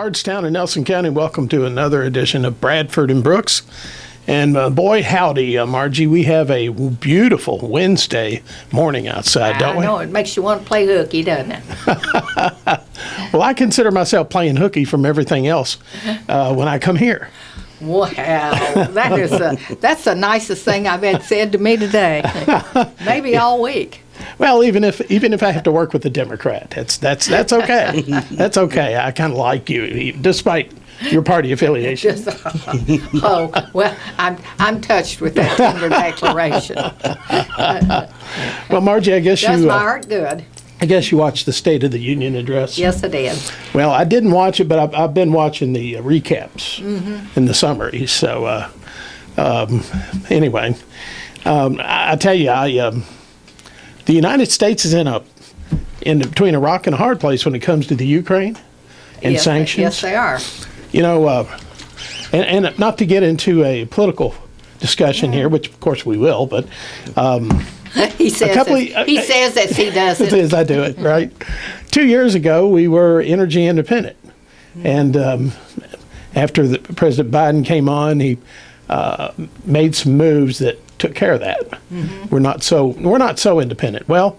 Bardstown in Nelson County. Welcome to another edition of Bradford and Brooks. And boy, howdy, Margie, we have a beautiful Wednesday morning outside, don't we? I know, it makes you want to play hooky, doesn't it? Well, I consider myself playing hooky from everything else when I come here. Wow, that's the nicest thing I've had said to me today. Maybe all week. Well, even if I have to work with a Democrat, that's okay. That's okay. I kind of like you, despite your party affiliation. Oh, well, I'm touched with that tender declaration. Well, Margie, I guess Does my heart good. I guess you watched the State of the Union address. Yes, I did. Well, I didn't watch it, but I've been watching the recaps and the summaries. So, anyway, I tell you, the United States is in between a rock and a hard place when it comes to the Ukraine and sanctions. Yes, they are. You know, and not to get into a political discussion here, which of course we will, but he says that he does it. As I do it, right? 2 years ago, we were energy independent, and after President Biden came on, he made some moves that took care of that. We're not so independent. Well,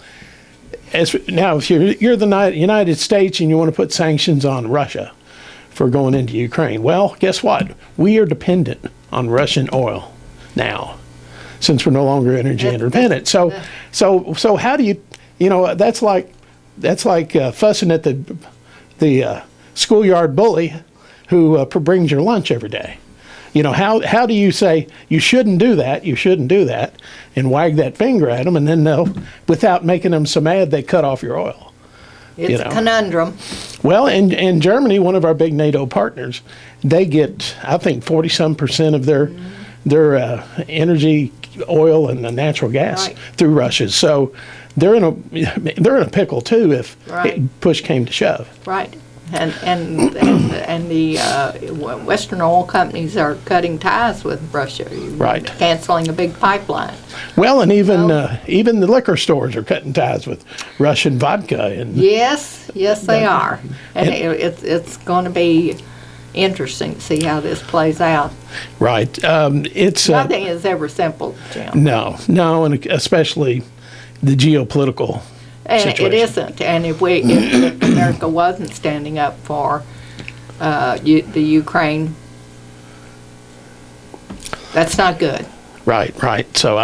now if you're the United States and you want to put sanctions on Russia for going into Ukraine, well, guess what? We are dependent on Russian oil now, since we're no longer energy independent. So how do you that's like fussing at the schoolyard bully who brings your lunch every day. You know, how do you say you shouldn't do that, and wag that finger at them, and then they'll, without making them so mad, they cut off your oil? It's a conundrum. Well, in Germany, one of our big NATO partners, they get, I think, 40-some% of their energy, oil, and natural gas through Russia. So they're in a pickle too if push came to shove. Right. And the Western oil companies are cutting ties with Russia, canceling a big pipeline. Well, and even the liquor stores are cutting ties with Russian vodka. And yes, they are, and it's going to be interesting to see how this plays out. Right. It's nothing is ever simple, Jim. No, and especially the geopolitical. And situation. It isn't. And if America wasn't standing up for the Ukraine, that's not good. Right. So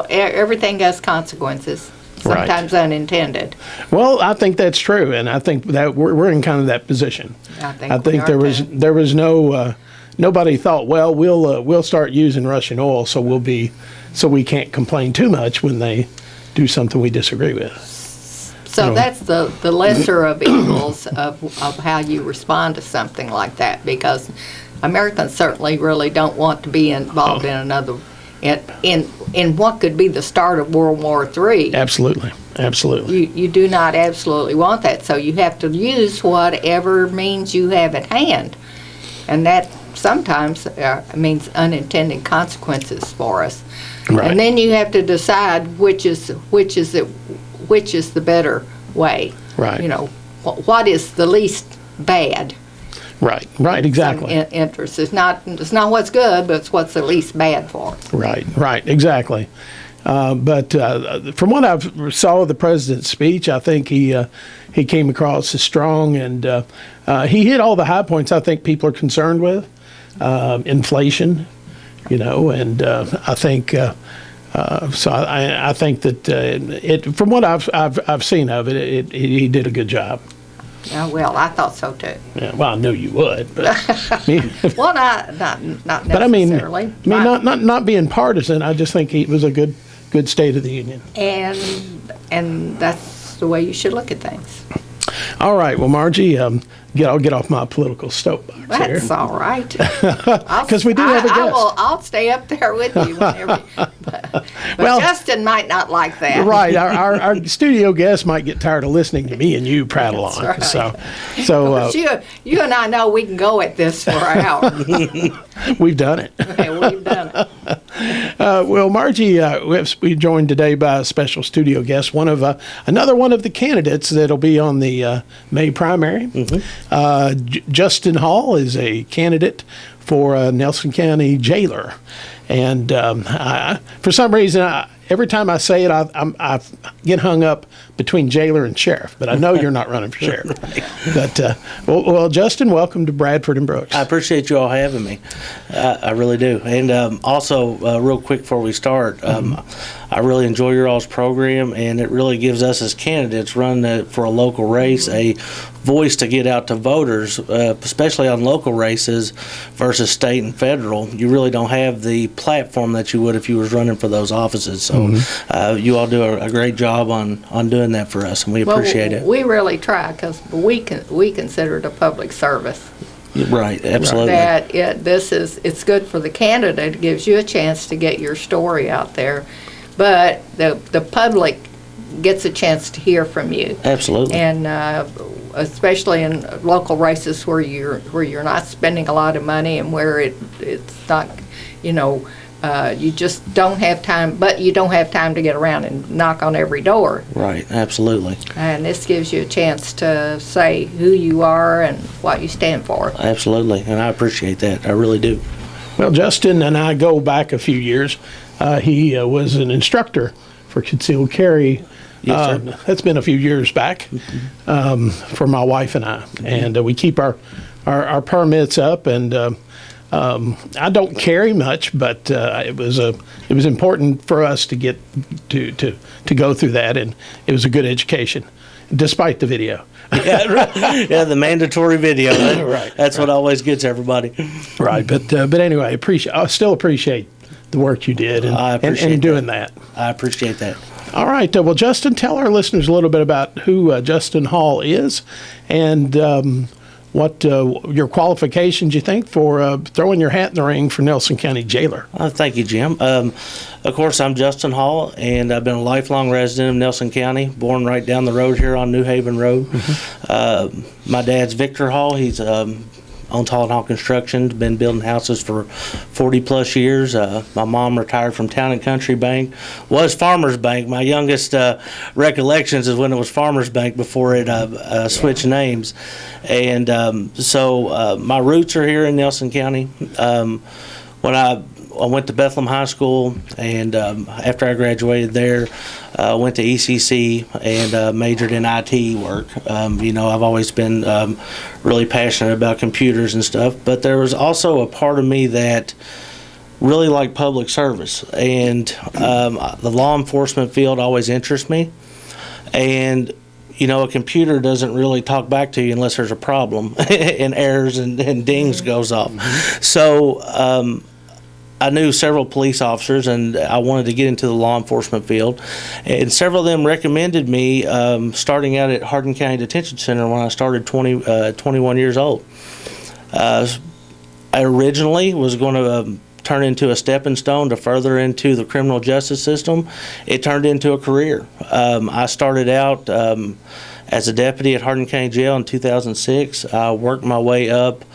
everything has consequences, sometimes unintended. Well, I think that's true, and I think that we're in kind of that position. I think there was no nobody thought, well, we'll start using Russian oil, so we can't complain too much when they do something we disagree with. So that's the lesser of evils of how you respond to something like that, because Americans certainly really don't want to be involved in another in what could be the start of World War III. Absolutely. You do not absolutely want that, so you have to use whatever means you have at hand, and that sometimes means unintended consequences for us. Right. And then you have to decide which is the better way. Right. You know, what is the least bad? Right. Exactly. Interest. It's not what's good, but it's what's the least bad for us. Right. Exactly. But from what I saw of the president's speech, I think he came across as strong, and he hit all the high points I think people are concerned with. Inflation, and I think. So I think that from what I've seen of it, he did a good job. Yeah, well, I thought so too. Yeah, well, I knew you would, but well, not necessarily. But I mean, not being partisan, I just think it was a good State of the Union. And that's the way you should look at things. All right, well, Margie, I'll get off my political soapbox here. That's all right. Because we do have a guest. I'll stay up there with you whenever. But Justin might not like that. Right. Our studio guest might get tired of listening to me and you prattle on. Right. So you and I know we can go at this for an hour. We've done it. We've done it. Well, Margie, we joined today by a special studio guest, another one of the candidates that'll be on the May primary. Justin Hall is a candidate for Nelson County jailer, and for some reason, every time I say it, I get hung up between jailer and sheriff. But I know you're not running for sheriff. Right. But well, Justin, welcome to Bradford and Brooks. I appreciate you all having me. I really do. And also, real quick before we start, I really enjoy your all's program, and it really gives us as candidates running for a local race a voice to get out to voters, especially on local races versus state and federal. You really don't have the platform that you would if you was running for those offices. So you all do a great job on doing that for us, and we appreciate it. We really try, because we consider it a public service. Right, absolutely. That it's good for the candidate. It gives you a chance to get your story out there, but the public gets a chance to hear from you. Absolutely. And especially in local races where you're not spending a lot of money, and where it's not, you just don't have time, but you don't have time to get around and knock on every door. Right, absolutely. And this gives you a chance to say who you are and what you stand for. Absolutely, and I appreciate that. I really do. Well, Justin and I go back a few years. He was an instructor for concealed carry. Yes, sir. That's been a few years back for my wife and I. And we keep our permits up, and I don't carry much, but it was important for us to get to go through that, and it was a good education, despite the video. Yeah, right. Yeah, the mandatory video. Right. That's what always gets everybody. Right, but anyway, I still appreciate the work you did and doing that. I appreciate that. All right. Well, Justin, tell our listeners a little bit about who Justin Hall is, and what your qualifications you think for throwing your hat in the ring for Nelson County jailer. Thank you, Jim. Of course, I'm Justin Hall, and I've been a lifelong resident of Nelson County, born right down the road here on New Haven Road. My dad's Victor Hall. He's Untitled Hall Construction, been building houses for 40-plus years. My mom retired from Town and Country Bank, was Farmers Bank. My youngest recollections is when it was Farmers Bank before it switched names. And so my roots are here in Nelson County. When I went to Bethlehem High School, and after I graduated there, went to ECC and majored in IT work. I've always been really passionate about computers and stuff, but there was also a part of me that really liked public service, and the law enforcement field always interests me. And a computer doesn't really talk back to you unless there's a problem and errors and dings goes off. So I knew several police officers, and I wanted to get into the law enforcement field. And several of them recommended me starting out at Hardin County Detention Center when I started 21 years old. I originally was going to turn into a stepping stone to further into the criminal justice system. It turned into a career. I started out as a deputy at Hardin County Jail in 2006. I worked my way up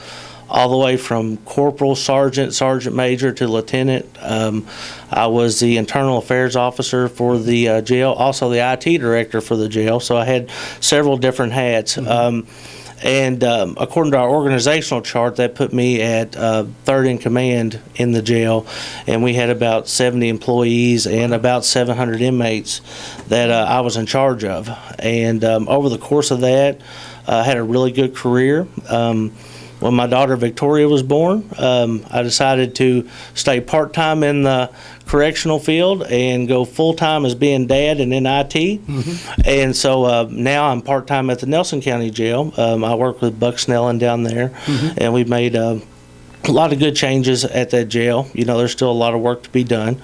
all the way from corporal, sergeant major to lieutenant. I was the internal affairs officer for the jail, also the IT director for the jail, so I had several different hats. And according to our organizational chart, that put me at third in command in the jail, and we had about 70 employees and about 700 inmates that I was in charge of. And over the course of that, I had a really good career. When my daughter Victoria was born, I decided to stay part-time in the correctional field and go full-time as being dad and in IT. And so now I'm part-time at the Nelson County Jail. I work with Buck Snellen down there, and we've made a lot of good changes at that jail. There's still a lot of work to be done,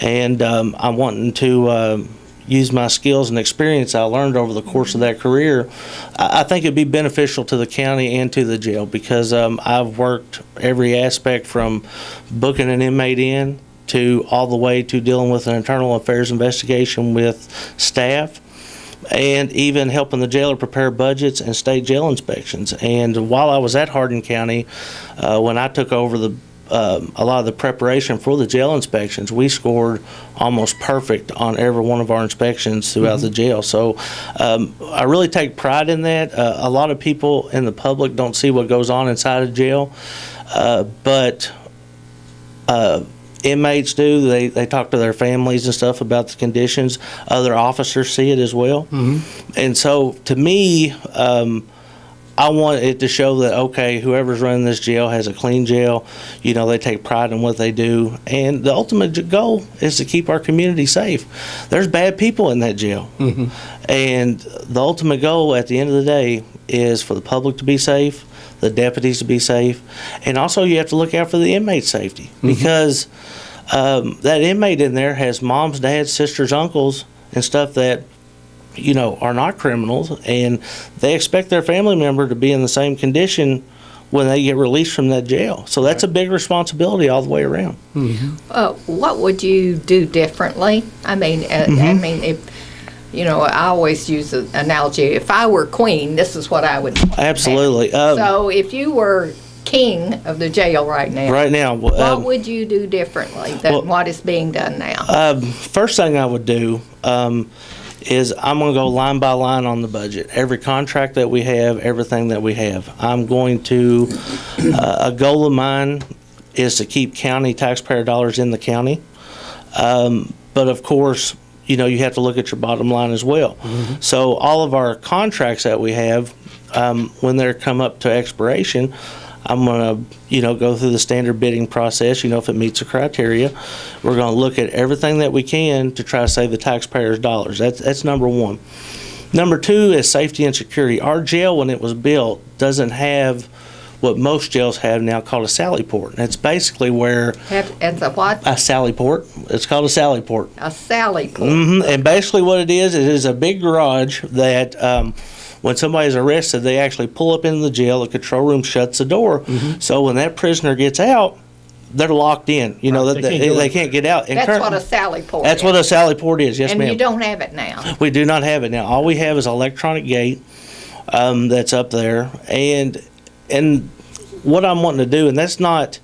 and I'm wanting to use my skills and experience I learned over the course of that career. I think it'd be beneficial to the county and to the jail, because I've worked every aspect from booking an inmate in to all the way to dealing with an internal affairs investigation with staff, and even helping the jailer prepare budgets and state jail inspections. And while I was at Hardin County, when I took over the a lot of the preparation for the jail inspections, we scored almost perfect on every one of our inspections throughout the jail. So I really take pride in that. A lot of people in the public don't see what goes on inside a jail, but inmates do. They talk to their families and stuff about the conditions. Other officers see it as well. And so to me, I want it to show that, okay, whoever's running this jail has a clean jail. You know, they take pride in what they do. And the ultimate goal is to keep our community safe. There's bad people in that jail. And the ultimate goal at the end of the day is for the public to be safe, the deputies to be safe, and also you have to look out for the inmate safety, because that inmate in there has moms, dads, sisters, uncles, and stuff that, you know, are not criminals, and they expect their family member to be in the same condition when they get released from that jail. So that's a big responsibility all the way around. What would you do differently? I mean, if, you know, I always use the analogy, if I were queen, this is what I would do. Absolutely. So if you were king of the jail right now, what would you do differently than what is being done now? First thing I would do is I'm going to go line by line on the budget. Every contract that we have, everything that we have. I'm going to, a goal of mine is to keep county taxpayer dollars in the county. But of course, you know, you have to look at your bottom line as well. So all of our contracts that we have, when they come up to expiration, I'm going to, you know, go through the standard bidding process. You know, if it meets the criteria, we're going to look at everything that we can to try to save the taxpayers' dollars. That's number one. Number two is safety and security. Our jail, when it was built, doesn't have what most jails have now called a sally port. And it's basically where... It's a what? A sally port. It's called a sally port. A sally port. And basically what it is a big garage that... when somebody's arrested, they actually pull up into the jail. The control room shuts the door. So when that prisoner gets out, they're locked in. You know, they can't get out. And that's what a sally port is. That's what a sally port is, yes, ma'am. And you don't have it now. We do not have it now. All we have is an electronic gate that's up there. And what I'm wanting to do, and that's not,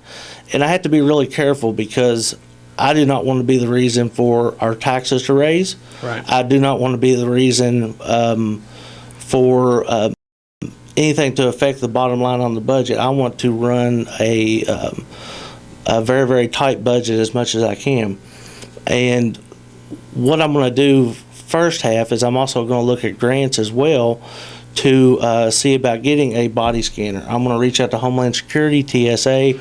and I have to be really careful because I do not want to be the reason for our taxes to raise. Right. I do not want to be the reason for anything to affect the bottom line on the budget. I want to run a very, very tight budget as much as I can. And what I'm going to do first half is I'm also going to look at grants as well to see about getting a body scanner. I'm going to reach out to Homeland Security, TSA,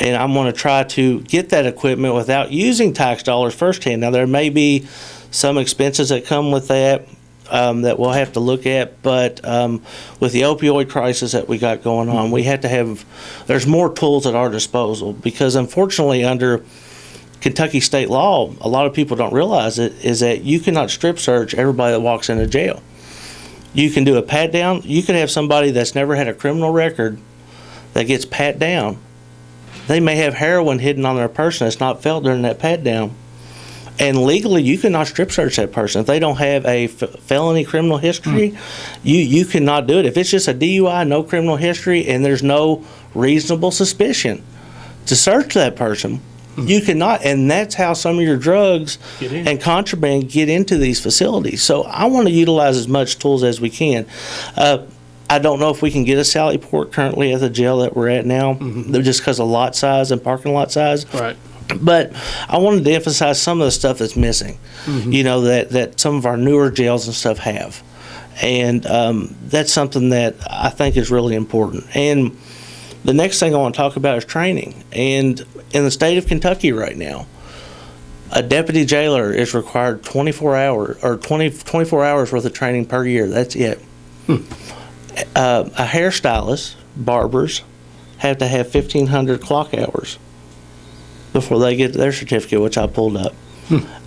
and I'm going to try to get that equipment without using tax dollars firsthand. Now, there may be some expenses that come with that. That we'll have to look at, but with the opioid crisis that we got going on, we have to have, there's more tools at our disposal, because unfortunately under Kentucky state law, a lot of people don't realize it, is that you cannot strip search everybody that walks into jail. You can do a pat down. You can have somebody that's never had a criminal record that gets pat down. They may have heroin hidden on their person that's not felt during that pat down. And legally, you cannot strip search that person. If they don't have a felony criminal history, you cannot do it. If it's just a DUI, no criminal history, and there's no reasonable suspicion to search that person, you cannot. And that's how some of your drugs and contraband get into these facilities. So I want to utilize as much tools as we can. I don't know if we can get a sally port currently at the jail that we're at now, just because of lot size and parking lot size. Right. But I wanted to emphasize some of the stuff that's missing, you know, that some of our newer jails and stuff have. And that's something that I think is really important. And the next thing I want to talk about is training. And in the state of Kentucky right now, a deputy jailer is required 24 hours worth of training per year. That's it. A hairstylist, barbers, have to have 1,500 clock hours before they get their certificate, which I pulled up.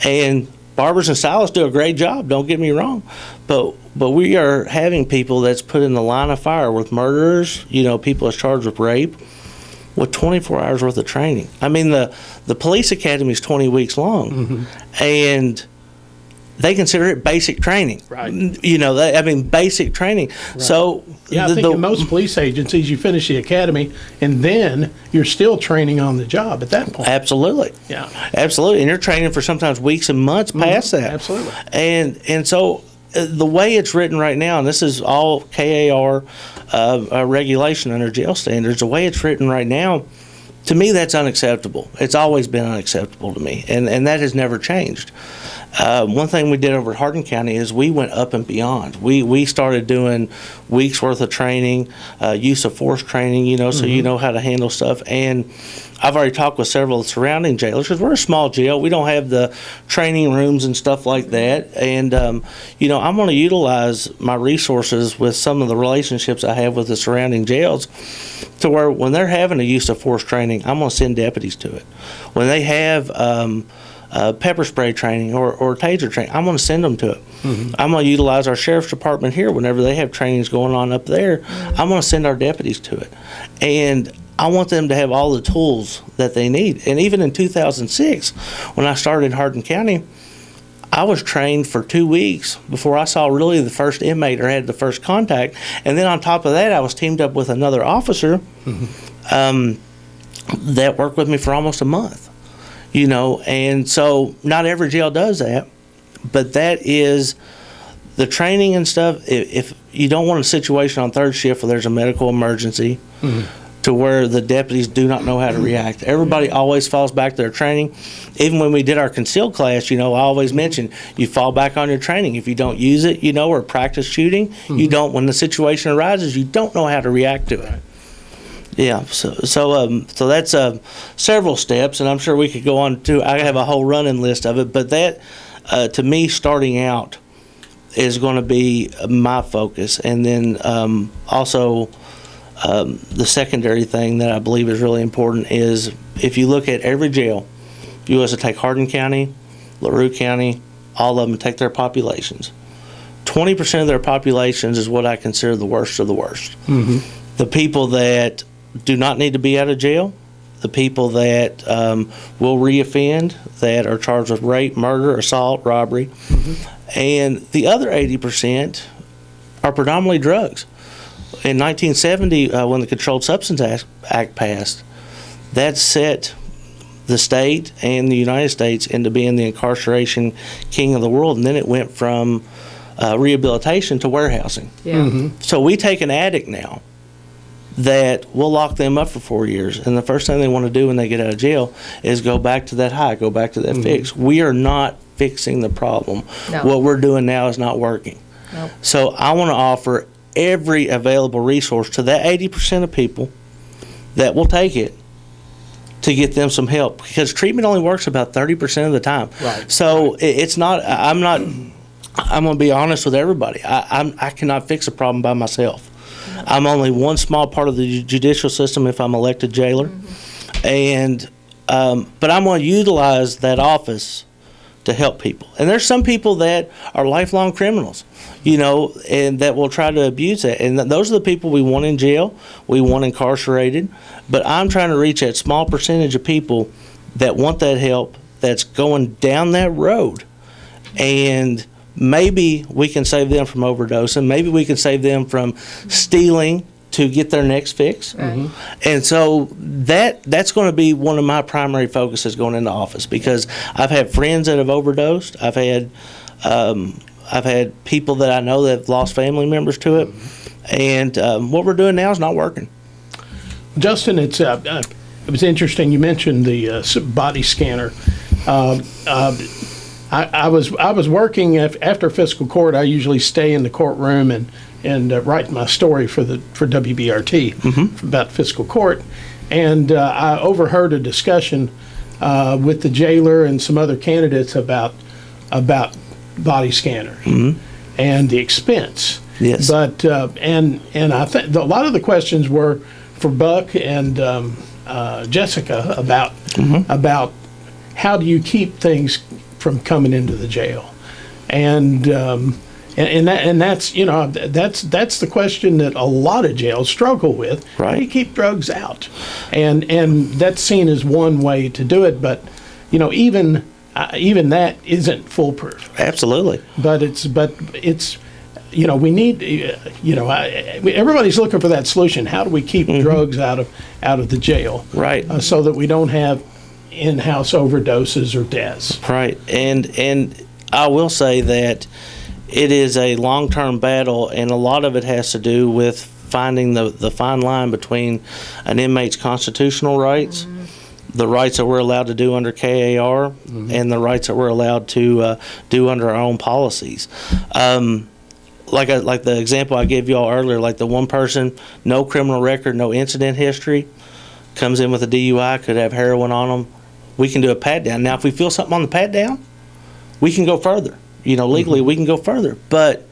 And barbers and stylists do a great job, don't get me wrong, but we are having people that's put in the line of fire with murderers, you know, people that's charged with rape, with 24 hours worth of training. I mean, the police academy is 20 weeks long, and they consider it basic training. Right. Basic training. Right. So yeah, I think in most police agencies, you finish the academy, and then you're still training on the job at that point. Absolutely. Yeah. Absolutely. And you're training for sometimes weeks and months past that. Absolutely. And so the way it's written right now, and this is all KAR regulation under jail standards, the way it's written right now, to me, that's unacceptable. It's always been unacceptable to me, and that has never changed. One thing we did over at Hardin County is we went up and beyond. We started doing weeks worth of training, use of force training, so you know how to handle stuff. And I've already talked with several of the surrounding jailers because we're a small jail. We don't have the training rooms and stuff like that. And, I'm going to utilize my resources with some of the relationships I have with the surrounding jails to where when they're having a use of force training, I'm going to send deputies to it. When they have pepper spray training or taser training, I'm going to send them to it. I'm going to utilize our sheriff's department here whenever they have trainings going on up there. I'm going to send our deputies to it. And I want them to have all the tools that they need. And even in 2006, when I started in Hardin County, I was trained for 2 weeks before I saw really the first inmate or had the first contact. And then on top of that, I was teamed up with another officer that worked with me for almost a month. And so not every jail does that, but that is the training and stuff. If you don't want a situation on third shift where there's a medical emergency to where the deputies do not know how to react, everybody always falls back to their training. Even when we did our concealed class, I always mention you fall back on your training. If you don't use it, or practice shooting, you don't, when the situation arises, you don't know how to react to it. Yeah, so that's several steps, and I'm sure we could go on to. I have a whole running list of it, but that, to me, starting out is going to be my focus, and then also the secondary thing that I believe is really important is if you look at every jail, you was to take Hardin County, LaRue County, all of them take their populations. 20% of their populations is what I consider the worst of the worst. The people that do not need to be out of jail, the people that will reoffend, that are charged with rape, murder, assault, robbery, and the other 80% are predominantly drugs. In 1970, when the Controlled Substance Act passed, that set the state and the United States into being the incarceration king of the world, and then it went from rehabilitation to warehousing. So we take an addict now that we'll lock them up for 4 years, and the first thing they want to do when they get out of jail is go back to that high, go back to that fix. We are not fixing the problem. No. What we're doing now is not working. Nope. So I want to offer every available resource to that 80% of people that will take it to get them some help, because treatment only works about 30% of the time. Right. So it's not. I'm going to be honest with everybody. I cannot fix a problem by myself. I'm only one small part of the judicial system if I'm elected jailer, and but I'm going to utilize that office to help people. And there's some people that are lifelong criminals, and that will try to abuse that. And those are the people we want in jail, we want incarcerated. But I'm trying to reach that small percentage of people that want that help, that's going down that road. And maybe we can save them from overdosing. Maybe we can save them from stealing to get their next fix. And so that's going to be one of my primary focuses going into office, because I've had friends that have overdosed. I've had people that I know that have lost family members to it. And what we're doing now is not working. Justin, it was interesting. You mentioned the body scanner. I was working after fiscal court. I usually stay in the courtroom and write my story for WBRT about fiscal court. And I overheard a discussion with the jailer and some other candidates about body scanners and the expense. Yes. But and I think a lot of the questions were for Buck and Jessica about how do you keep things from coming into the jail, and that's that's the question that a lot of jails struggle with. Right. How do you keep drugs out? And that's seen as one way to do it, but even even that isn't foolproof. Absolutely. But it's we need everybody's looking for that solution. How do we keep drugs out of the jail? Right. So that we don't have in-house overdoses or deaths. Right. And I will say that it is a long-term battle, and a lot of it has to do with finding the fine line between an inmate's constitutional rights, the rights that we're allowed to do under KAR, and the rights that we're allowed to do under our own policies. Like the example I gave you all earlier, like the one person, no criminal record, no incident history, comes in with a DUI, could have heroin on them. We can do a pat down. Now, if we feel something on the pat down, we can go further. Legally, we can go further. But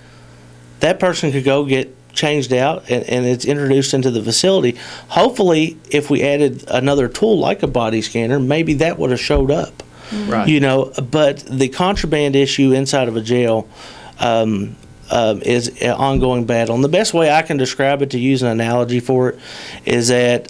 that person could go get changed out and it's introduced into the facility. Hopefully, if we added another tool like a body scanner, maybe that would have showed up. Right. But the contraband issue inside of a jail is an ongoing battle. And the best way I can describe it, to use an analogy for it, is that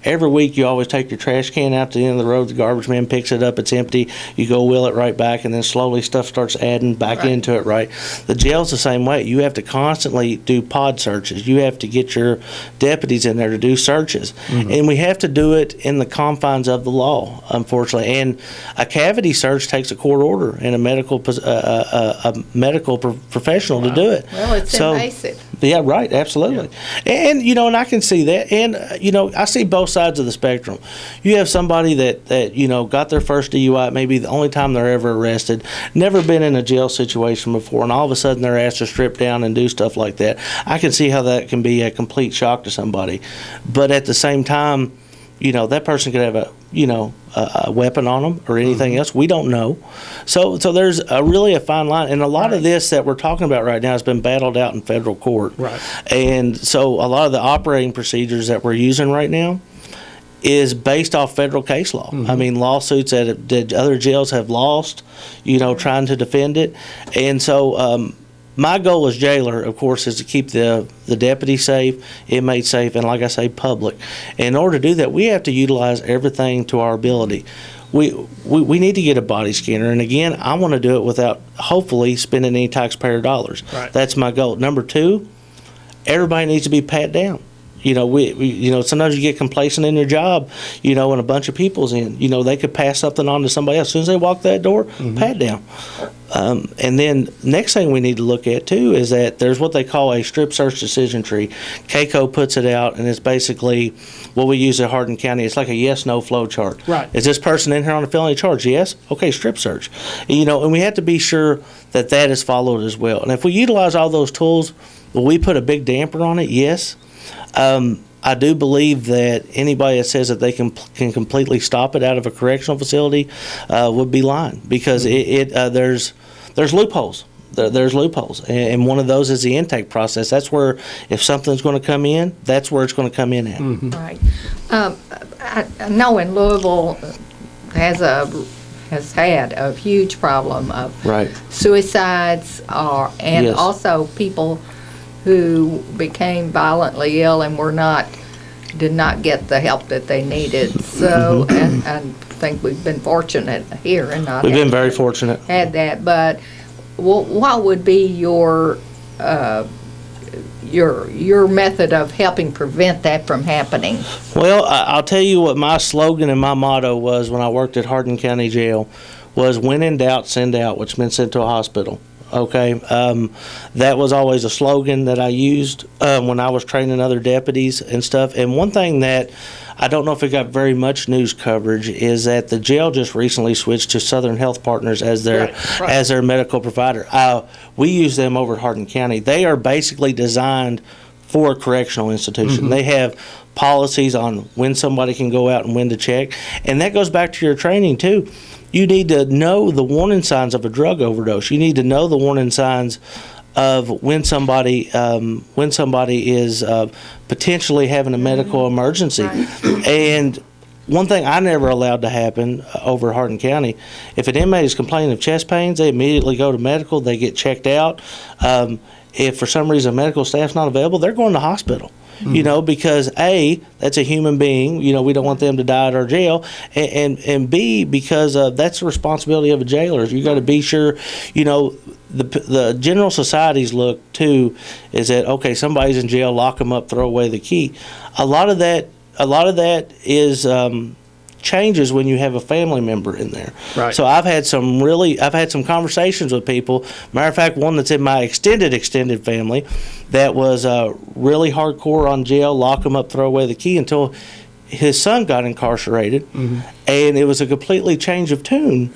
every week you always take your trash can out to the end of the road, the garbage man picks it up, it's empty, you go wheel it right back, and then slowly stuff starts adding back into it, right? The jail's the same way. You have to constantly do pod searches. You have to get your deputies in there to do searches. And we have to do it in the confines of the law, unfortunately. And a cavity search takes a court order and a medical professional to do it. Well, it's invasive. Yeah, right, absolutely. Yeah. And, and I can see that. And, I see both sides of the spectrum. You have somebody that got their first DUI, maybe the only time they're ever arrested, never been in a jail situation before, and all of a sudden they're asked to strip down and do stuff like that. I can see how that can be a complete shock to somebody. But at the same time, that person could have a weapon on them or anything else. We don't know. So there's really a fine line. And a lot of this that we're talking about right now has been battled out in federal court. Right. And so a lot of the operating procedures that we're using right now is based off federal case law. I mean, lawsuits that other jails have lost, trying to defend it. And so my goal as jailer, of course, is to keep the deputy safe, inmate safe, and like I say, public. And in order to do that, we have to utilize everything to our ability. We need to get a body scanner, and again, I want to do it without hopefully spending any taxpayer dollars. Right. That's my goal. Number two, everybody needs to be pat down. Sometimes you get complacent in your job, and a bunch of people's in. They could pass something on to somebody else. As soon as they walk that door, pat down. And then next thing we need to look at, too, is that there's what they call a strip search decision tree. KCO puts it out, and it's basically what we use at Hardin County. It's like a yes-no flow chart. Right. Is this person in here on a felony charge? Yes? Okay, strip search. And we have to be sure that is followed as well. And if we utilize all those tools, will we put a big damper on it? Yes. I do believe that anybody that says that they can completely stop it out of a correctional facility would be lying, because there's loopholes. There's loopholes, and one of those is the intake process. That's where, if something's going to come in, that's where it's going to come in at. Right. I know in Louisville has had a huge problem of suicides, and also people who became violently ill and did not get the help that they needed. So, and I think we've been fortunate here and not. We've been very fortunate. Had that, but what would be your method of helping prevent that from happening? Well, I'll tell you what my slogan and my motto was when I worked at Hardin County Jail was, when in doubt, send out, which meant send to a hospital. Okay, that was always a slogan that I used when I was training other deputies and stuff. And one thing that I don't know if it got very much news coverage is that the jail just recently switched to Southern Health Partners as their medical provider. We use them over at Hardin County. They are basically designed for a correctional institution. They have policies on when somebody can go out and when to check, and that goes back to your training too. You need to know the warning signs of a drug overdose. You need to know the warning signs of when somebody is potentially having a medical emergency. And one thing I never allowed to happen over at Hardin County, if an inmate is complaining of chest pains, they immediately go to medical, they get checked out. If for some reason medical staff's not available, they're going to hospital. You know, because A, that's a human being. You know, we don't want them to die at our jail, and B, because that's the responsibility of a jailer. You got to be sure. You know, the general society's look too is that, okay, somebody's in jail, lock them up, throw away the key. A lot of that is changes when you have a family member in there. Right. So I've had some conversations with people. Matter of fact, one that's in my extended family that was really hardcore on jail, lock them up, throw away the key, until his son got incarcerated, and it was a completely change of tune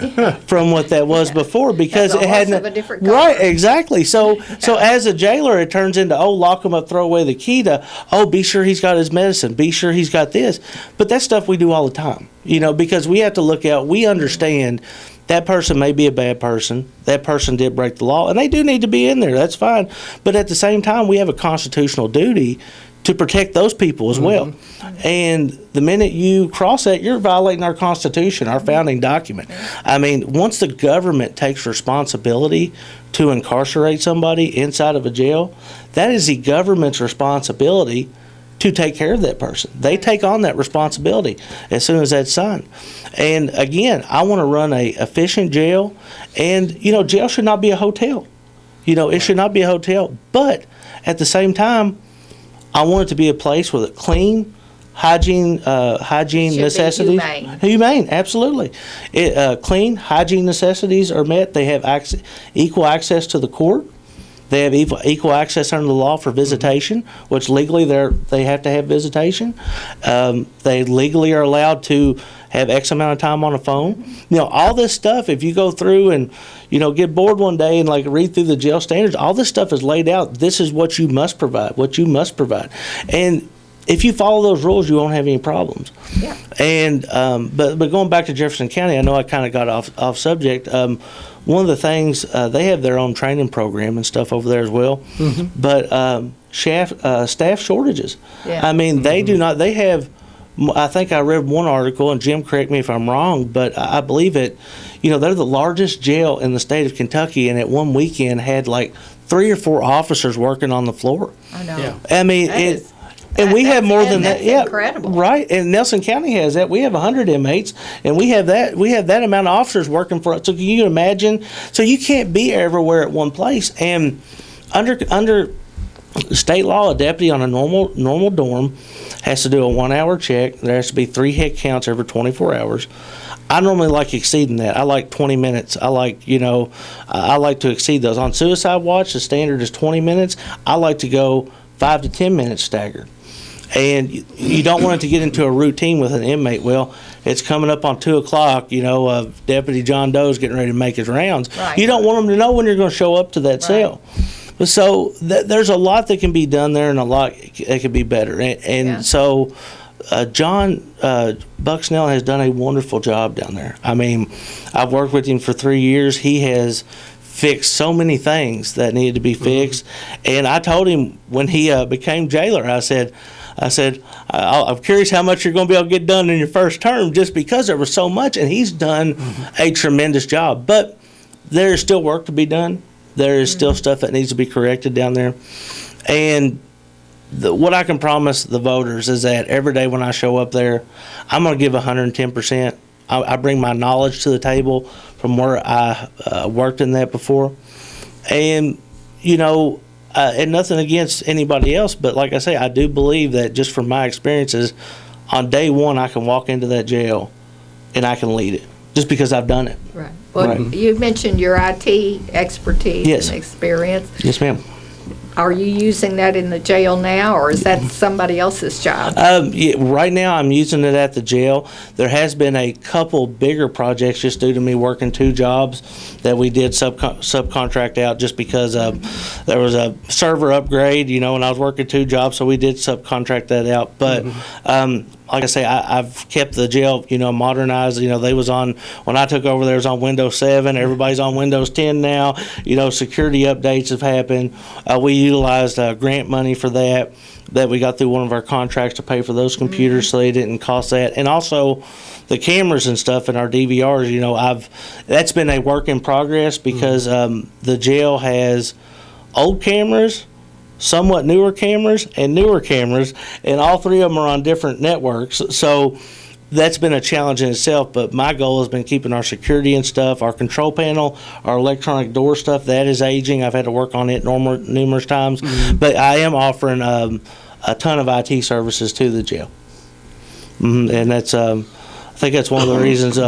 from what that was before, because That's it a hadn't horse of a different color. right, exactly. So as a jailer, it turns into, oh, lock him up, throw away the key, to, oh, be sure he's got his medicine, be sure he's got this. But that's stuff we do all the time, you know, because we have to look out. We understand that person may be a bad person. That person did break the law, and they do need to be in there. That's fine. But at the same time, we have a constitutional duty to protect those people as well. And the minute you cross that, you're violating our Constitution, our founding document. I mean, once the government takes responsibility to incarcerate somebody inside of a jail, that is the government's responsibility to take care of that person. They take on that responsibility as soon as that's signed. And again, I want to run a efficient jail, and you know, jail should not be a hotel. You know, it should not be a hotel. But at the same time, I want it to be a place with a clean, hygiene Should necessities. be Humane, absolutely. Clean, hygiene necessities are met. They have equal access to the court. They have equal access under the law for visitation, which legally they have to have visitation. They legally are allowed to have X amount of time on a phone. You know, all this stuff, if you go through and, you know, get bored one day and like read through the jail standards, all this stuff is laid out. This is what you must provide, And if you follow those rules, you won't have any problems. Yeah. And but going back to Jefferson County, I know I kind of got off subject. One of the things, they have their own training program and stuff over there as well. But staff shortages. Yeah. I mean, they do not. They have. I think I read one article, and Jim, correct me if I'm wrong, but I believe it. You know, they're the largest jail in the state of Kentucky, and at one weekend had like 3 or 4 officers working on the floor. I know. Yeah. I mean, and we have more than that. That's Yeah, incredible. right. And Nelson County has that. We have 100 inmates, and we have that amount of officers working for us. So can you imagine? So you can't be everywhere at one place. And under state law, a deputy on a normal dorm has to do a 1-hour check. There has to be 3 head counts every 24 hours. I normally like exceeding that. I like 20 minutes. I like to exceed those. On suicide watch, the standard is 20 minutes. I like to go 5 to 10 minutes staggered. And you don't want it to get into a routine with an inmate. Well, it's coming up on 2 o'clock, you know, Deputy John Doe's getting ready to make his rounds. Right. You don't want them to know when you're going to show up to that cell. So there's a lot that can be done there, and a lot that can be better. And so John Bucksnell has done a wonderful job down there. I mean, I've worked with him for 3 years. He has fixed so many things that needed to be fixed. And I told him when he became jailer, I said, I'm curious how much you're going to be able to get done in your first term, just because there was so much. And he's done a tremendous job. But there is still work to be done. There is still stuff that needs to be corrected down there. And what I can promise the voters is that every day when I show up there, I'm going to give 110%. I bring my knowledge to the table from where I worked in that before. And, you know, and nothing against anybody else, but like I say, I do believe that just from my experiences, on day one, I can walk into that jail and I can lead it just because I've done it. Right. Well, you mentioned your IT expertise and experience. Yes, ma'am. Are you using that in the jail now, or is that somebody else's job? Right now, I'm using it at the jail. There has been a couple bigger projects just due to me working 2 jobs that we did subcontract out just because there was a server upgrade, you know, and I was working 2 jobs, so we did subcontract that out. But like I say, I've kept the jail, you know, modernized. You know, they was on, when I took over, there was on Windows 7. Everybody's on Windows 10 now. You know, security updates have happened. We utilized grant money for that we got through one of our contracts to pay for those computers, so they didn't cost that. And also the cameras and stuff in our DVRs, you know, that's been a work in progress because the jail has old cameras somewhat newer cameras, and all three of them are on different networks. So that's been a challenge in itself, but my goal has been keeping our security and stuff, our control panel, our electronic door stuff. That is aging. I've had to work on it numerous times, but I am offering a ton of IT services to the jail, and that's I think that's one of the reasons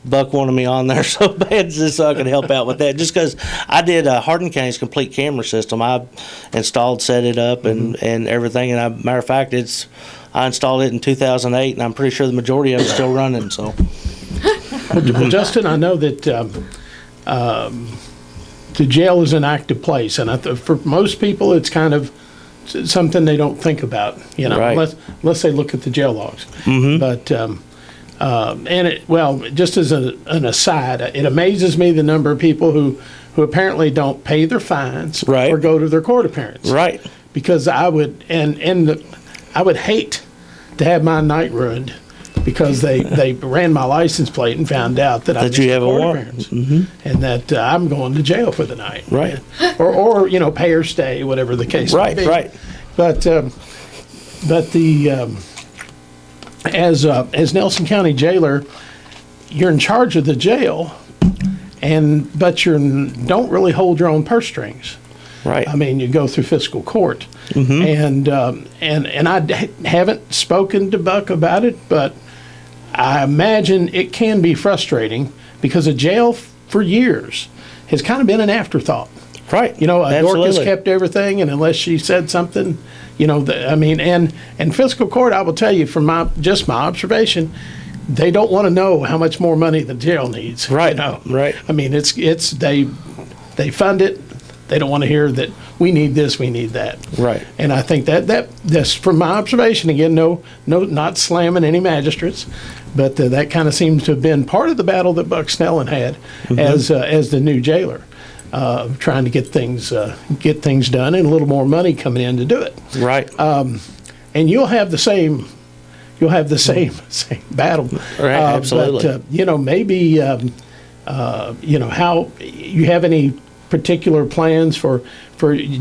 Buck wanted me on there so bad, just so I could help out with that. Just because I did Hardin County's complete camera system. I installed, set it up, and everything. And matter of fact, I installed it in 2008, and I'm pretty sure the majority of it's still running. So, Well, Justin, I know that the jail is an active place, and for most people, it's kind of something they don't think about, Right. unless they look at the jail logs. But just as an aside, it amazes me the number of people who apparently don't pay their fines Right. or go to their court appearance. right, Because I would I would hate to have my night ruined because they ran my license plate and found out that I missed you a have a court warrant. appearance, and that I'm going to jail for the night. Right. Or pay or stay, whatever the case right, may be. right. But as Nelson County jailer, you're in charge of the jail, but you don't really hold your own purse strings. Right. I mean, you go through fiscal court, and I haven't spoken to Buck about it, but I imagine it can be frustrating because a jail for years has kind of been an afterthought. Right. Dorcas Absolutely. kept everything, and unless she said something, and fiscal court, I will tell you from my observation, they don't want to know how much more money the jail needs. Right. Right. I mean, it's they fund it. They don't want to hear that we need this, we need that. Right. And I think that's from my observation. Again, no, not slamming any magistrates, but that kind of seems to have been part of the battle that Buck Snellen had as the new jailer, trying to get things done and a little more money coming in to do it. Right. And you'll have the same battle. Right, absolutely. But maybe how you have any particular plans for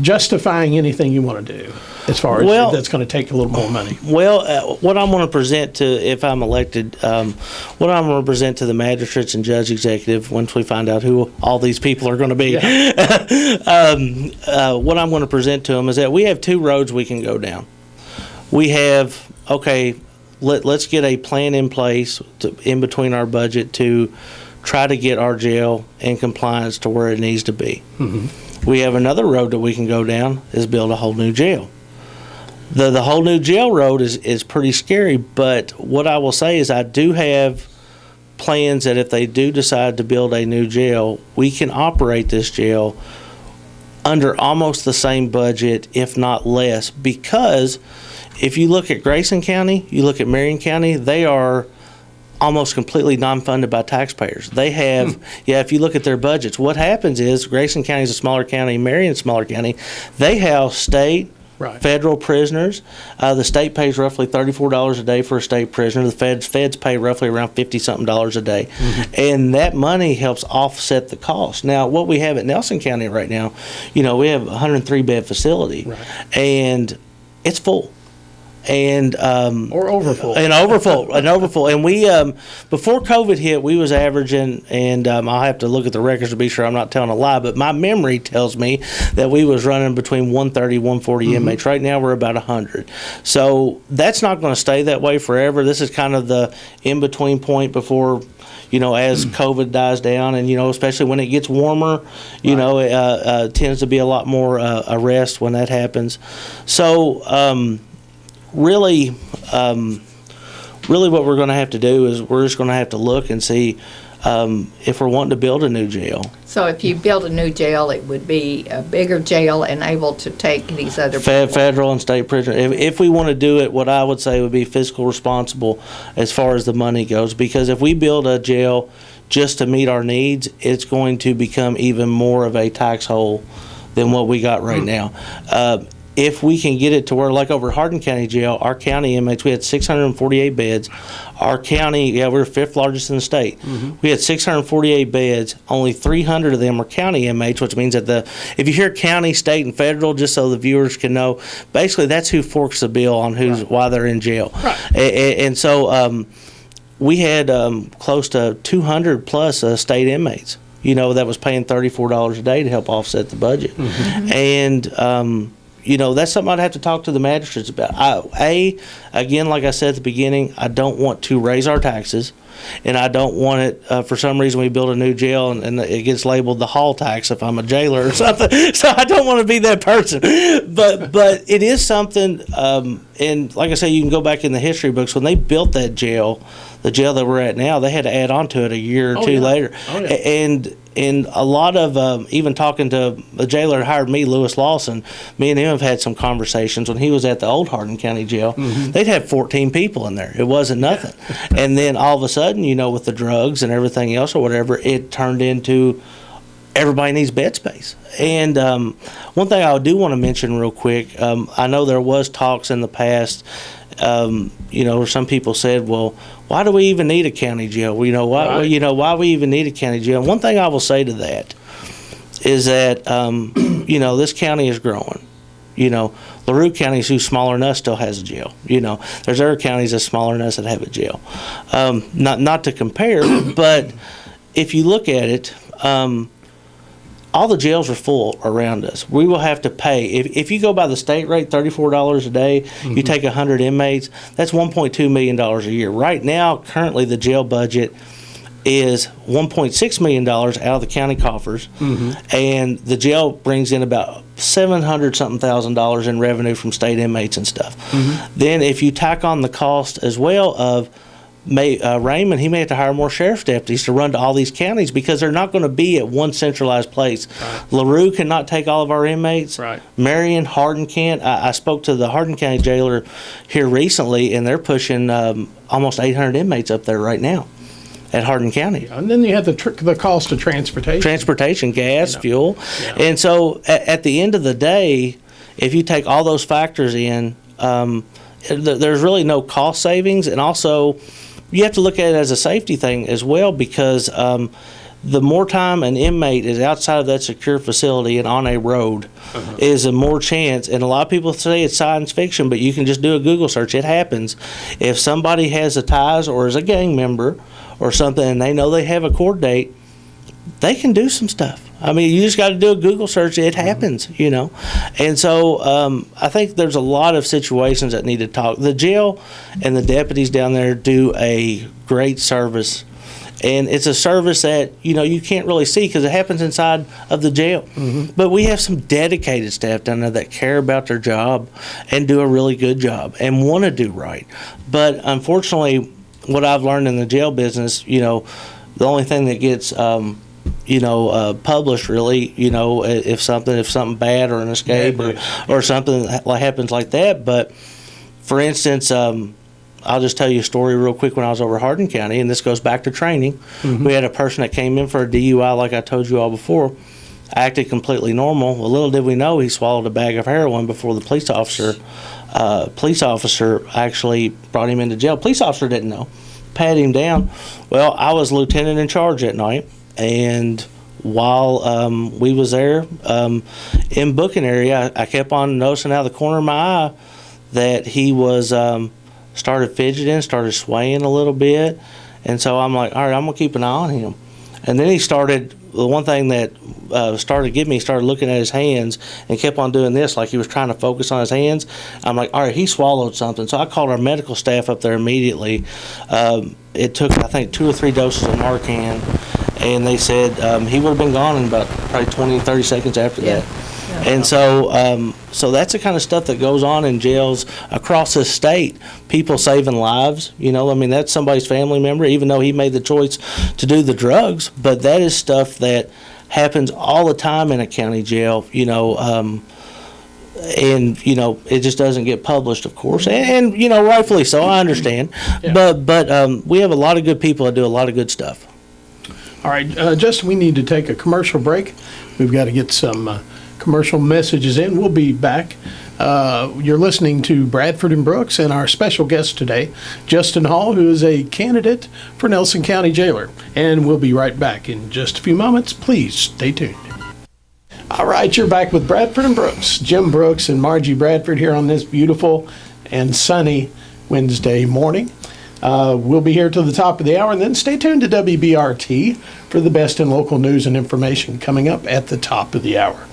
justifying anything you want to do as far as that's going to take a little more money? Well, what I'm going to present to, if I'm elected, what I'm going to present to the magistrates and judge executive once we find out who all these people are going to be, what I'm going to present to them is that we have two roads we can go down. We have, let's get a plan in place in between our budget to try to get our jail in compliance to where it needs to be. We have another road that we can go down, is build a whole new jail. The whole new jail road is pretty scary, but what I will say is I do have plans that if they do decide to build a new jail, we can operate this jail under almost the same budget, if not less, because if you look at Grayson County, you look at Marion County, they are almost completely non-funded by taxpayers. They have, if you look at their budgets, what happens is Grayson County is a smaller county, Marion smaller county. They house state, federal prisoners. The state pays roughly $34 a day for a state prisoner. The feds pay roughly around $50-something a day. And that money helps offset the cost. Now, what we have at Nelson County right now, we have a 103-bed facility, and it's full. And or overfull. And we before COVID hit, we was averaging, and I'll have to look at the records to be sure I'm not telling a lie, but my memory tells me that we was running between 130 140 inmates. Right now we're about 100. So that's not going to stay that way forever. This is kind of the in between point before, as COVID dies down, and especially when it gets warmer, tends to be a lot more arrest when that happens. So really what we're going to have to do is we're just going to have to look and see if we're wanting to build a new jail. So if you build a new jail, it would be a bigger jail and able to take these other people. Federal and state prisoners. If we want to do it, what I would say would be fiscal responsible as far as the money goes, because if we build a jail just to meet our needs, it's going to become even more of a tax hole than what we got right now. if we can get it to where, like over Hardin County Jail, our county inmates, we had 648 beds. Our county, we're fifth largest in the state. We had 648 beds. Only 300 of them were county inmates, which means that if you hear county, state, and federal, just so the viewers can know, basically that's who forks the bill on why they're in jail. Right. And so we had close to 200 plus state inmates, that was paying $34 a day to help offset the budget. And that's something I'd have to talk to the magistrates about. Again, like I said at the beginning, I don't want to raise our taxes, and I don't want it, for some reason we build a new jail and it gets labeled the hall tax if I'm a jailer or something. So I don't want to be that person. But it is something, and like I say, you can go back in the history books. When they built that jail, the jail that we're at now, they had to add on to it a year or two later. And a lot of, even talking to the jailer that hired me, Lewis Lawson, me and him have had some conversations. When he was at the old Hardin County Jail, they'd have 14 people in there. It wasn't nothing. And then all of a sudden, with the drugs and everything else or whatever, it turned into everybody needs bed space. And one thing I do want to mention real quick, I know there was talks in the past, some people said, well, why do we even need a county jail? Why we even need a county jail? And one thing I will say to that is that, this county is growing. LaRue County, who's smaller than us, still has a jail. There's other counties that's smaller than us that have a jail. Not to compare, but if you look at it, all the jails are full around us. We will have to pay. If you go by the state rate, $34 a day, you take 100 inmates, that's $1.2 million a year. Right now, currently, the jail budget is $1.6 million out of the county coffers, and the jail brings in about $700-something thousand in revenue from state inmates and stuff. Then if you tack on the cost as well of Raymond, he may have to hire more sheriff's deputies to run to all these counties because they're not going to be at one centralized place. LaRue cannot take all of our inmates. Marion, Hardin can't. I spoke to the Hardin County jailer here recently, and they're pushing almost 800 inmates up there right now at Hardin County. And then you have the cost of transportation. Gas, fuel. And so at the end of the day, if you take all those factors in, there's really no cost savings. And also, you have to look at it as a safety thing as well, because the more time an inmate is outside of that secure facility and on a road is a more chance. And a lot of people say it's science fiction, but you can just do a Google search. It happens. If somebody has the ties or is a gang member or something and they know they have a court date, they can do some stuff. I mean, you just got to do a Google search. It happens, And so I think there's a lot of situations that need to talk. The jail and the deputies down there do a great service. And it's a service that, you can't really see because it happens inside of the jail. But we have some dedicated staff down there that care about their job and do a really good job and want to do right. But unfortunately, what I've learned in the jail business, the only thing that gets published really, if something bad or an escape or something happens like that. But for instance, I'll just tell you a story real quick. When I was over Hardin County, and this goes back to training, we had a person that came in for a DUI, like I told you all before, acted completely normal. Well, little did we know he swallowed a bag of heroin before the police officer actually brought him into jail. Police officer didn't know, pat him down. Well, I was lieutenant in charge that night, and while we was there in booking area, I kept on noticing out of the corner of my eye that he was started fidgeting, started swaying a little bit. And so I'm like, all right, I'm going to keep an eye on him. And then he started, the one thing that started getting me, he started looking at his hands and kept on doing this like he was trying to focus on his hands. I'm like, all right, he swallowed something. So I called our medical staff up there immediately. It took, I think, 2 or 3 doses of Narcan. And they said he would have been gone in about probably 20, 30 seconds after that. And so that's the kind of stuff that goes on in jails across the state. People saving lives, that's somebody's family member, even though he made the choice to do the drugs. But that is stuff that happens all the time in a county jail, and it just doesn't get published, of course, and rightfully so. I understand, but we have a lot of good people that do a lot of good stuff. All right, Justin, we need to take a commercial break. We've got to get some commercial messages in. We'll be back You're listening to Bradford and Brooks and our special guest today, Justin Hall, who is a candidate for Nelson County Jailer. And we'll be right back in just a few moments. Please stay tuned. All right, you're back with Bradford and Brooks. Jim Brooks and Margie Bradford here on this beautiful and sunny Wednesday morning. We'll be here till the top of the hour, and then stay tuned to WBRT for the best in local news and information coming up at the top of the hour.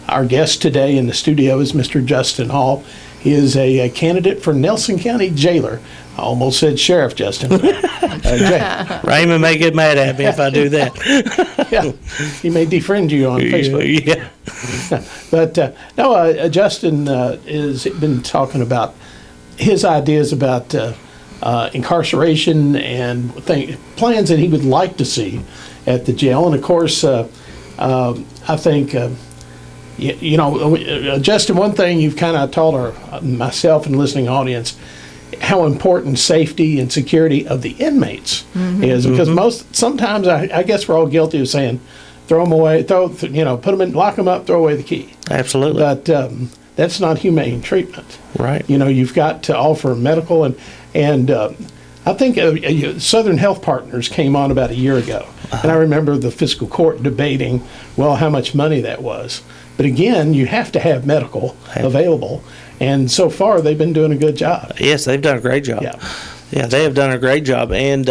Our guest today in the studio is Mr. Justin Hall. He is a candidate for Nelson County Jailer. I almost said Sheriff Justin. Raymond may get mad at me if I do that. Yeah, he may defriend you on Facebook. Yeah. But Justin has been talking about his ideas about incarceration and plans that he would like to see at the jail. And of course, I think, Justin, one thing you've kind of told myself and listening audience, how important safety and security of the inmates is, because sometimes I guess we're all guilty of saying, throw them away, put them in, lock them up, throw away the key. Absolutely. But that's not humane treatment. Right. You've got to offer medical and I think Southern Health Partners came on about a year ago, and I remember the fiscal court debating, how much money that was. But again, you have to have medical available, and so far they've been doing a good job. Yes, they've done a great job. Yeah, they have done a great job, and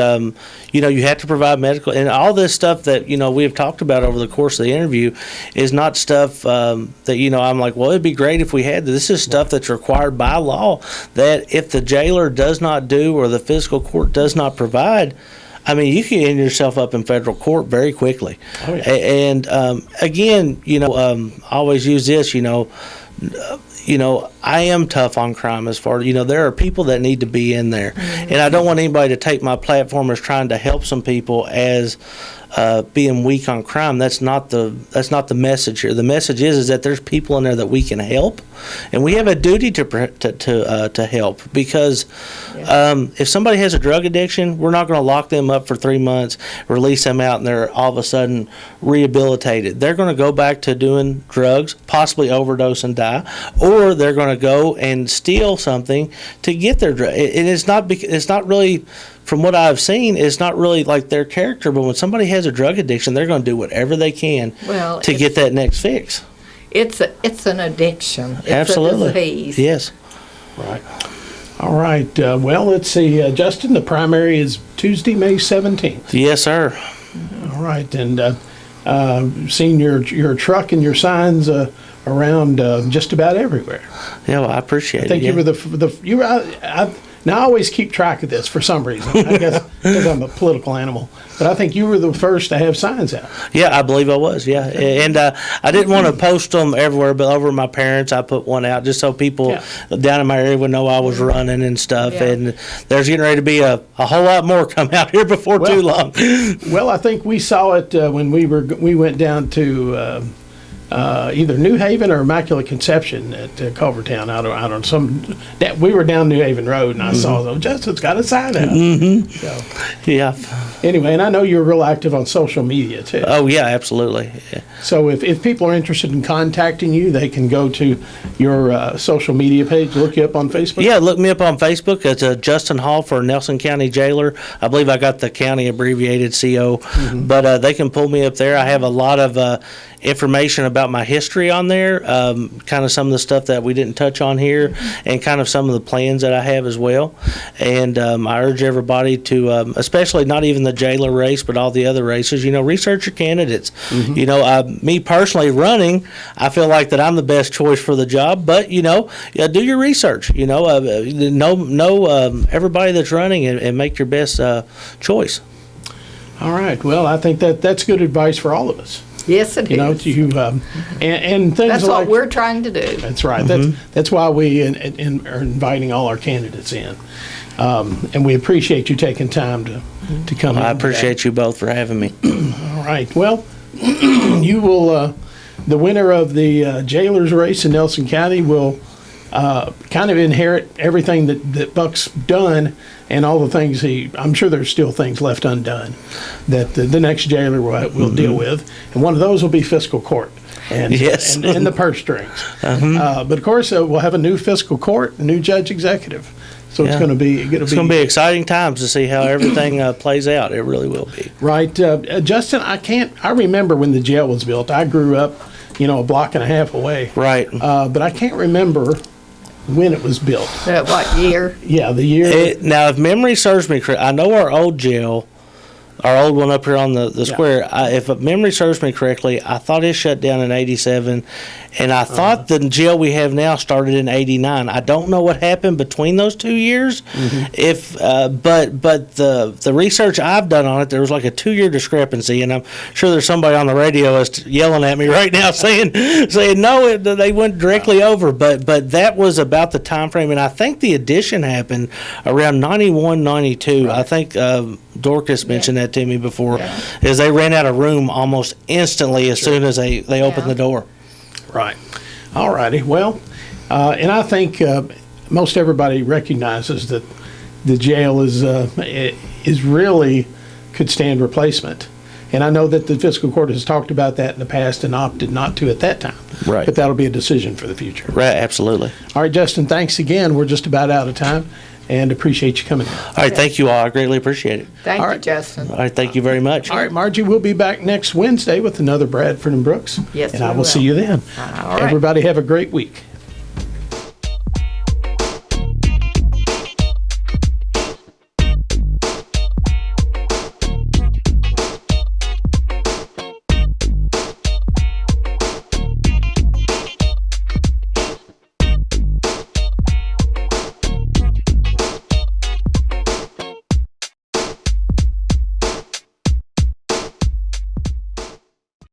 you have to provide medical, and all this stuff that we have talked about over the course of the interview is not stuff that I'm like, well, it'd be great if we had this. This is stuff that's required by law, that if the jailer does not do or the fiscal court does not provide, you can end yourself up in federal court very quickly. Oh, yeah. And again, I always use this, I am tough on crime as far as, there are people that need to be in there. And I don't want anybody to take my platform as trying to help some people as being weak on crime. That's not the message here. The message is that there's people in there that we can help, and we have a duty to help, because if somebody has a drug addiction, we're not going to lock them up for 3 months, release them out, and they're all of a sudden rehabilitated. They're going to go back to doing drugs, possibly overdose and die, or they're going to go and steal something to get their drug. And it's not really. From what I've seen, it's not really like their character, but when somebody has a drug addiction, they're going to do whatever they can to get that next fix. It's an addiction. It's Absolutely. a disease. Yes. Right. All right. Let's see. Justin, the primary is Tuesday, May 17th. Yes, sir. All right. And seen your truck and your signs around just about everywhere. Yeah, well, I appreciate it. I think you were now, I always keep track of this for some reason. I guess because I'm a political animal. But I think you were the first to have signs out. Yeah, I believe I was, yeah. And I didn't want to post them everywhere, but over my parents, I put one out just so people down in my area would know I was running and stuff. Yeah. And there's getting ready to be a whole lot more come out here before too long. Well, I think we saw it when we went down to either New Haven or Immaculate Conception at Culvertown. I don't we were down New Haven Road, and I saw Justin's got a sign out. So, yeah. Anyway, and I know you're real active on social media too. Oh yeah, absolutely. Yeah. So if people are interested in contacting you, they can go to your social media page, look you up on Facebook. Yeah, look me up on Facebook. It's Justin Hall for Nelson County Jailer. I believe I got the county abbreviated CO, but they can pull me up there. I have a lot of information about my history on there, kind of some of the stuff that we didn't touch on here, and kind of some of the plans that I have as well. And I urge everybody to, especially not even the jailer race, but all the other races, research your candidates. Me personally running, I feel like that I'm the best choice for the job, but do your research. Know everybody that's running and make your best choice. All right. Well, I think that's good advice for all of us. Yes, it is. And things that's like, what we're trying to do. That's right. That's why we are inviting all our candidates in, and we appreciate you taking time to come. I appreciate you both for having me. All right. Well, you will. The winner of the jailers race in Nelson County will kind of inherit everything that Buck's done, and all the things I'm sure there's still things left undone that the next jailer will deal with, and one of those will be fiscal court. and, Yes. and the purse strings. But of course, we'll have a new fiscal court, a new judge executive. So it's Yeah. going to be It's going to be exciting times to see how everything plays out. It really will be. right. Justin, I remember when the jail was built. I grew up, a block and a half away. Right. But I can't remember when it was built. What year? Yeah, the year. Now, if memory serves me correct, I know our old jail, our old one up here on the square, if memory serves me correctly, I thought it shut down in 87, and I thought the jail we have now started in 89. I don't know what happened between those 2 years. If but the research I've done on it, there was like a 2-year discrepancy, and I'm sure there's somebody on the radio that's yelling at me right now saying no, they went directly over, but that was about the time frame, and I think the addition happened around 91, 92. I think Dorcas mentioned that to me before, is they ran out of room almost instantly as soon as they opened the door. Right. All righty. Well, and I think most everybody recognizes that the jail is really could stand replacement. And I know that the fiscal court has talked about that in the past and opted not to at that time. Right. But that'll be a decision for the future. Right, absolutely. All right, Justin, thanks again. We're just about out of time and appreciate you coming in. All right, thank you all. I greatly appreciate it. Thank All you, right. Justin. All right, thank you very much. All right, Margie, we'll be back next Wednesday with another Bradford and Brooks. Yes, and I we will see you then. All right. Everybody have a great week.